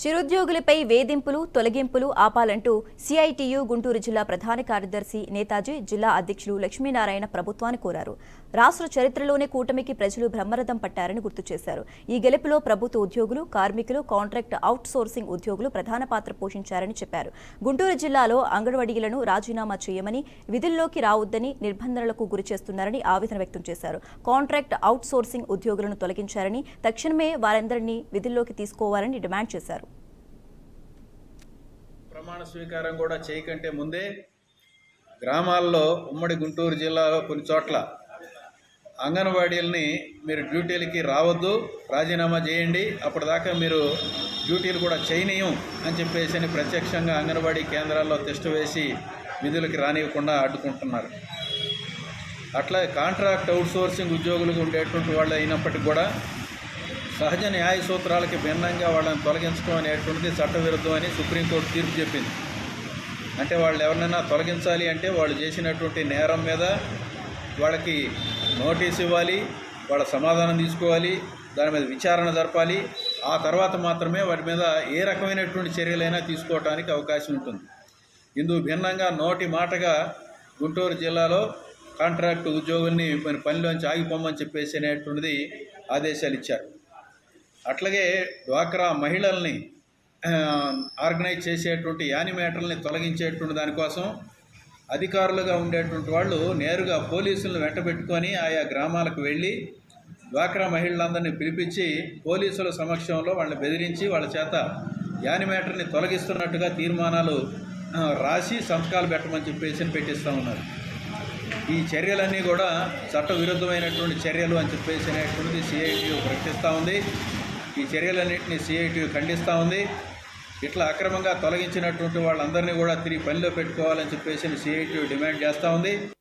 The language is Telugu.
చిరుద్యోగులపై వేధింపులు తొలగింపులు ఆపాలంటూ సిఐటియు గుంటూరు జిల్లా ప్రధాన కార్యదర్శి నేతాజీ జిల్లా అధ్యక్షులు లక్ష్మీనారాయణ ప్రభుత్వాన్ని కోరారు. రాష్ట్ర చరిత్రలోనే కూటమికి ప్రజలు బ్రహ్మరథం పట్టారని గుర్తు చేశారు. ఈ గెలుపులో ప్రభుత్వ ఉద్యోగులు, కార్మికులు, కాంట్రాక్ట్ అవుట్ సోర్సింగ్ ఉద్యోగులు ప్రధాన పాత్ర పోషించారని చెప్పారు. గుంటూరు జిల్లాలో అంగన్వాడీలను రాజీనామా చేయమని, విధుల్లోకి రావద్దని నిర్బంధనలకు గురి చేస్తున్నారని ఆవేదన వ్యక్తం చేశారు. కాంట్రాక్ట్ అవుట్ సోర్సింగ్ ఉద్యోగులను తొలగించారని, తక్షణమే వారందరినీ విధుల్లోకి తీసుకోవాలని డిమాండ్ చేశారు. ప్రమాణ స్వీకారం కూడా చేయకంటే ముందే గ్రామాల్లో ఉమ్మడి గుంటూరు జిల్లాలో కొన్ని చోట్ల అంగన్వాడీలని మీరు డ్యూటీలకి రావద్దు, రాజీనామా చేయండి, అప్పటిదాకా మీరు డ్యూటీలు కూడా చేయనీయం అని చెప్పేసి ప్రత్యక్షంగా అంగన్వాడీ కేంద్రాల్లో టెస్ట్ వేసి విధులకి రానివ్వకుండా అడ్డుకుంటున్నారు. అట్లా కాంట్రాక్ట్ అవుట్సోర్సింగ్ ఉద్యోగులకు ఉండేటువంటి వాళ్ళు అయినప్పటికీ కూడా సహజ న్యాయ సూత్రాలకి భిన్నంగా వాళ్ళని తొలగించడం అనేటువంటిది చట్టవిరుద్ధం అని సుప్రీంకోర్టు తీర్పు చెప్పింది. అంటే వాళ్ళు ఎవరినైనా తొలగించాలి అంటే వాళ్ళు చేసినటువంటి నేరం మీద వాళ్ళకి నోటీస్ ఇవ్వాలి, వాళ్ళ సమాధానం తీసుకోవాలి, దాని మీద విచారణ జరపాలి. ఆ తర్వాత మాత్రమే వారి మీద ఏ రకమైనటువంటి చర్యలైనా తీసుకోవడానికి అవకాశం ఉంటుంది. ఇందుకు భిన్నంగా నోటి మాటగా గుంటూరు జిల్లాలో కాంట్రాక్టు ఉద్యోగుల్ని పనిలోంచి ఆగిపోమని చెప్పేసి అనేటువంటిది ఆదేశాలు ఇచ్చారు. అట్లాగే డ్వాక్రా మహిళల్ని ఆర్గనైజ్ చేసేటువంటి యానిమేటర్లని తొలగించేటువంటి దానికోసం అధికారులుగా ఉండేటువంటి వాళ్ళు నేరుగా పోలీసులను వెంటబెట్టుకొని ఆయా గ్రామాలకు వెళ్ళి డ్వాక్రా మహిళలందరినీ పిలిపించి పోలీసుల సమక్షంలో వాళ్ళని బెదిరించి వాళ్ళ చేత యానిమేటర్ని తొలగిస్తున్నట్టుగా తీర్మానాలు రాసి సంతకాలు పెట్టమని చెప్పేసి పెట్టిస్తూ ఉన్నారు. ఈ చర్యలన్నీ కూడా చట్టవిరుద్ధమైనటువంటి చర్యలు అని చెప్పేసి అనేటువంటిది సిఐటియు ప్రకటిస్తూ ఉంది. ఈ చర్యలన్నింటినీ సిఐటియు ఖండిస్తూ ఉంది. ఇట్లా అక్రమంగా తొలగించినటువంటి వాళ్ళందరినీ కూడా తిరిగి పనిలో పెట్టుకోవాలని చెప్పేసి సిఐటియు డిమాండ్ చేస్తూ ఉంది.